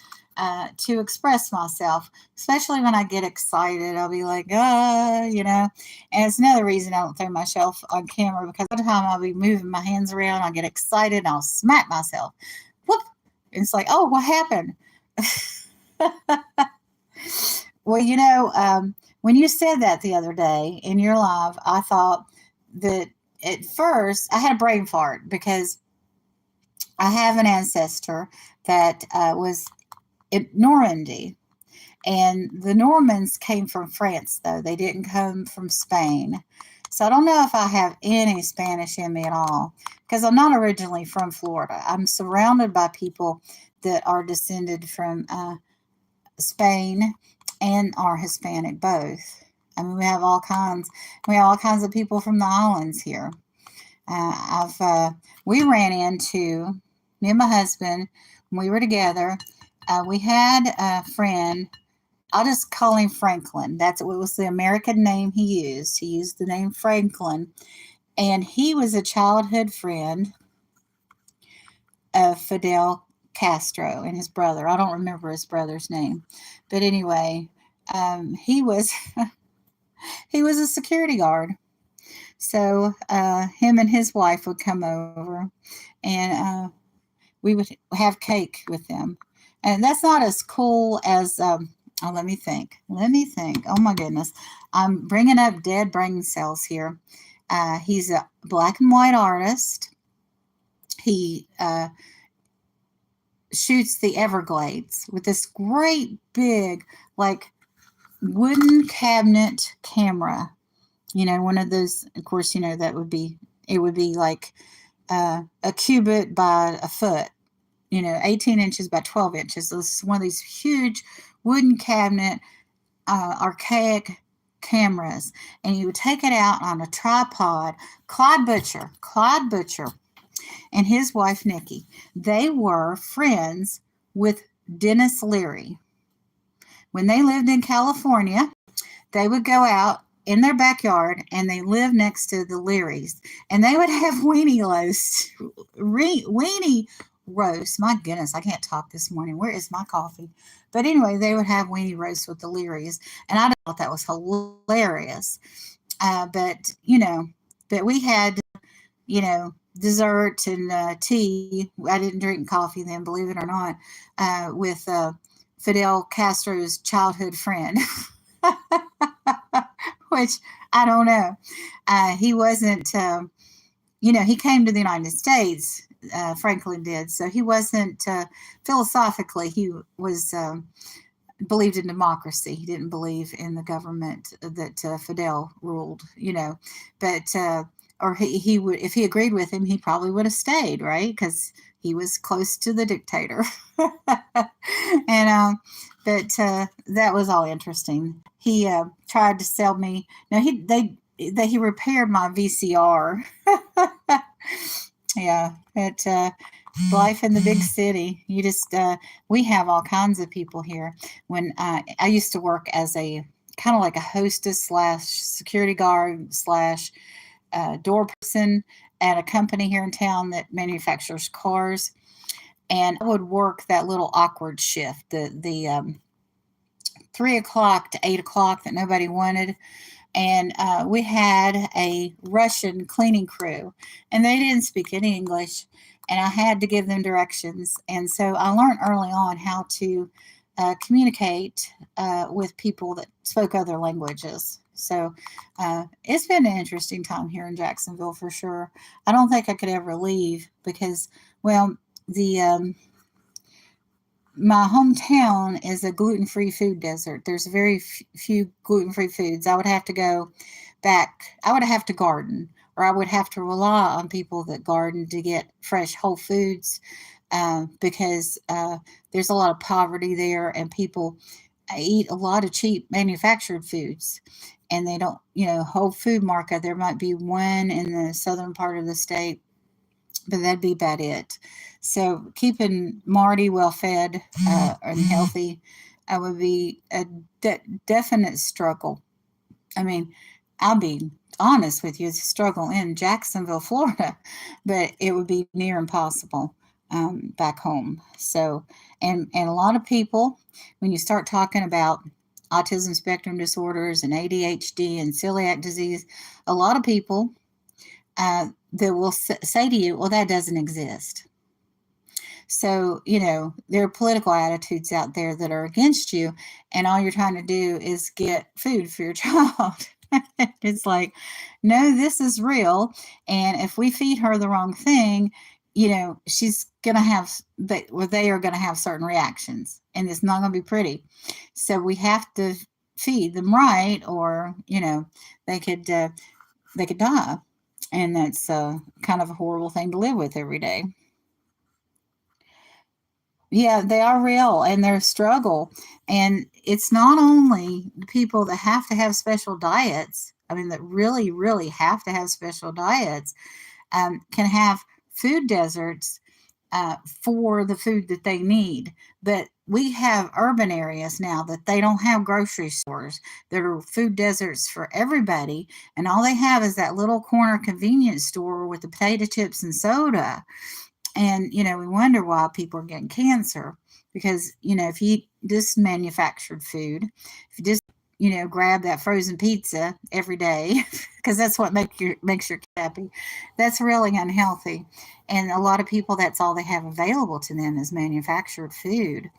Speaker 1: to express myself, especially when I get excited. I'll be like, and it's another reason I don't throw myself on camera, because all the time I'll be moving my hands around, I'll get excited, and I'll smack myself. Whoop! And it's like, oh, what happened? Well, when you said that the other day in your live, I thought that at first I had a brain fart, because I have an ancestor that was in Normandy, and the Normans came from France, though they didn't come from Spain. So I don't know if I have any Spanish in me at all, because I'm not originally from Florida. I'm surrounded by people that are descended from Spain and are Hispanic both. I mean, we have all kinds of people from the islands here. We ran into, me and my husband, when we were together. We had a friend. I'll just call him Franklin. That's what was the American name he used. He used the name Franklin, and he was a childhood friend of Fidel Castro and his brother. I don't remember his brother's name, but anyway, he was he was a security guard. So him and his wife would come over, and we would have cake with them. And that's not as cool as. Oh, let me think. Let me think. Oh my goodness, I'm bringing up dead brain cells here. He's a black and white artist. He shoots the Everglades with this great big, like, wooden cabinet camera. One of those, of course, it would be like a cubit by a foot, 18 inches by 12 inches. This is one of these huge wooden cabinet, archaic cameras. And you would take it out on a tripod. Clyde Butcher, and his wife, Nikki, they were friends with Dennis Leary. When they lived in California, they would go out in their backyard and they lived next to the Learys, and they would have weenie roast. My goodness, I can't talk this morning. Where is my coffee? But anyway, they would have weenie roast with the Learys, and I thought that was hilarious. But we had, dessert and tea. I didn't drink coffee then, believe it or not, with Fidel Castro's childhood friend, which I don't know. He wasn't, he came to the United States. Franklin did. So he wasn't, philosophically, he was, believed in democracy. He didn't believe in the government that Fidel ruled, but, or he would, if he agreed with him, he probably would have stayed, right? Because he was close to the dictator. And, but that was all interesting. He tried to sell me. No, he repaired my VCR. Yeah, but life in the big city, you just we have all kinds of people here. When I used to work as a kind of like a hostess slash security guard slash door person at a company here in town that manufactures cars, and I would work that little awkward shift, the 3 o'clock to 8 o'clock that nobody wanted. And we had a Russian cleaning crew, and they didn't speak any English, and I had to give them directions. And so I learned early on how to communicate with people that spoke other languages. So it's been an interesting time here in Jacksonville for sure. I don't think I could ever leave because, well, the my hometown is a gluten-free food desert. There's very few gluten-free foods. I would have to go back. I would have to garden, or I would have to rely on people that garden to get fresh whole foods, because there's a lot of poverty there, and people eat a lot of cheap manufactured foods, and they don't, whole food market. There might be one in the southern part of the state, but that'd be about it. So keeping Marty well fed and healthy would be a definite struggle. I mean, I'll be honest with you, it's a struggle in Jacksonville, Florida, but it would be near impossible back home. So, and a lot of people, when you start talking about autism spectrum disorders and ADHD and celiac disease, a lot of people that will say to you, well, that doesn't exist. So, there are political attitudes out there that are against you, and all you're trying to do is get food for your child. It's like, no, this is real. And if we feed her the wrong thing, she's going to have, they are going to have certain reactions, and it's not going to be pretty. So we have to feed them right, or, they could die. And that's kind of a horrible thing to live with every day. Yeah, they are real and they're a struggle. And it's not only the people that have to have special diets, I mean, that really, really have to have special diets. can have food deserts for the food that they need. But we have urban areas now that they don't have grocery stores that are food deserts for everybody. And all they have is that little corner convenience store with the potato chips and soda. And, we wonder why people are getting cancer because, if you eat this manufactured food, if you just, grab that frozen pizza every day, because that's what makes your kid happy, that's really unhealthy. And a lot of people, that's all they have available to them is manufactured food.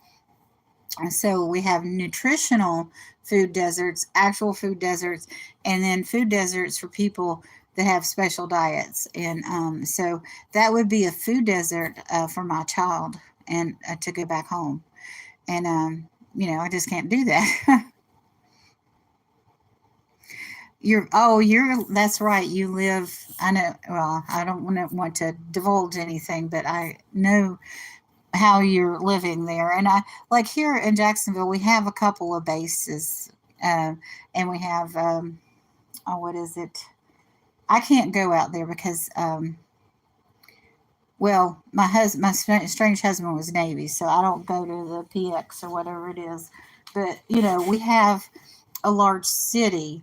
Speaker 1: And so we have nutritional food deserts, actual food deserts, and then food deserts for people that have special diets. And so that would be a food desert for my child and to go back home. And, I just can't do that. That's right. You live, I know, well, I don't want to divulge anything, but I know how you're living there. And I like here in Jacksonville, we have a couple of bases, uh, and we have oh, what is it? I can't go out there because well, my strange husband was Navy, so I don't go to the PX or whatever it is. But we have a large city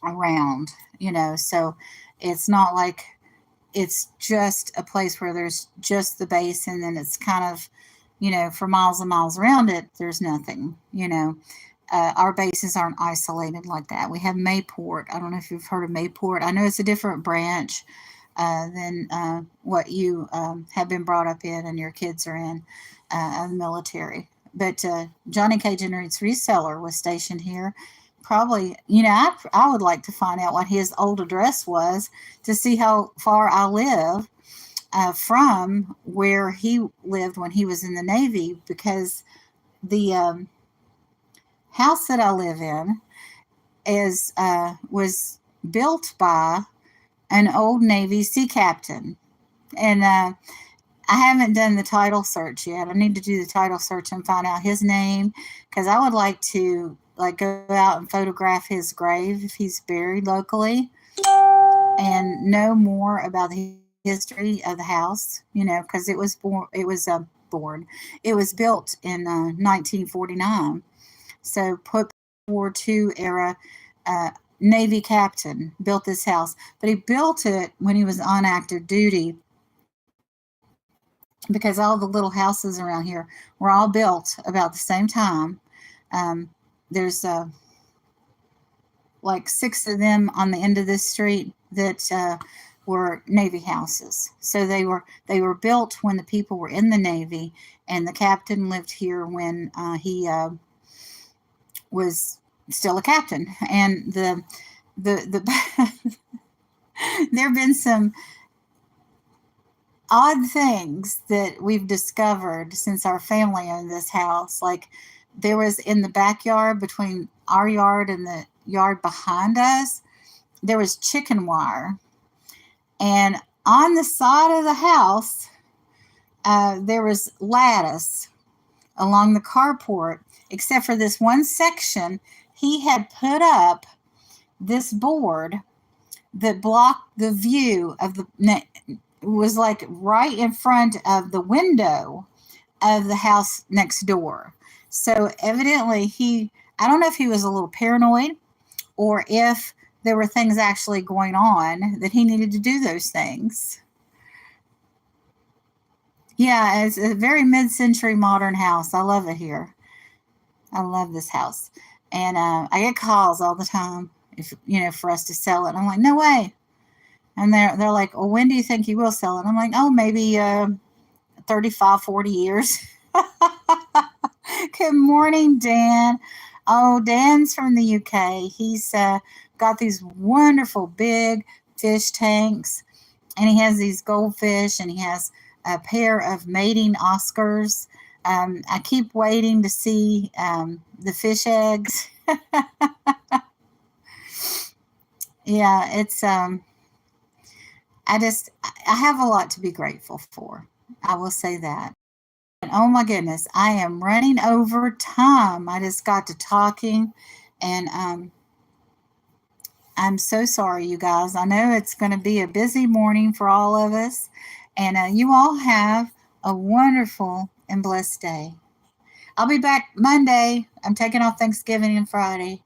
Speaker 1: around, so it's not like it's just a place where there's just the base and then it's kind of, for miles and miles around it, there's nothing. Our bases aren't isolated like that. We have Mayport. I don't know if you've heard of Mayport. I know it's a different branch than what you have been brought up in and your kids are in of the military. But Johnny Cajun Reed's reseller was stationed here. Probably, I would like to find out what his old address was to see how far I live from where he lived when he was in the Navy, because the house that I live in was built by an old Navy sea captain, and I haven't done the title search yet. I need to do the title search and find out his name, because I would like to go out and photograph his grave if he's buried locally, and know more about the history of the house. Because it was born. It was built in 1949. So World War II era Navy captain built this house, but he built it when he was on active duty, because all the little houses around here were all built about the same time. There's like 6 of them on the end of this street that were Navy houses. So they were built when the people were in the Navy, and the captain lived here when he was still a captain. And the there have been some odd things that we've discovered since our family owned this house. Like, there was in the backyard between our yard and the yard behind us, there was chicken wire. And on the side of the house, there was lattice along the carport, except for this one section. He had put up this board that blocked the view of was like right in front of the window of the house next door. So evidently I don't know if he was a little paranoid or if there were things actually going on that he needed to do those things. Yeah, it's a very mid-century modern house. I love it here. I love this house. And I get calls all the time for us to sell it. I'm like, no way. And they're like, well, when do you think you will sell it? I'm like, oh, maybe 35, 40 years. Good morning, Dan. Oh, Dan's from the UK. He's got these wonderful big fish tanks, and he has these goldfish, and he has a pair of mating Oscars. I keep waiting to see the fish eggs. Yeah, it's I have a lot to be grateful for. I will say that. And oh my goodness, I am running over time. I just got to talking, and I'm so sorry, you guys. I know it's going to be a busy morning for all of us. And you all have a wonderful and blessed day. I'll be back Monday. I'm taking off Thanksgiving and Friday.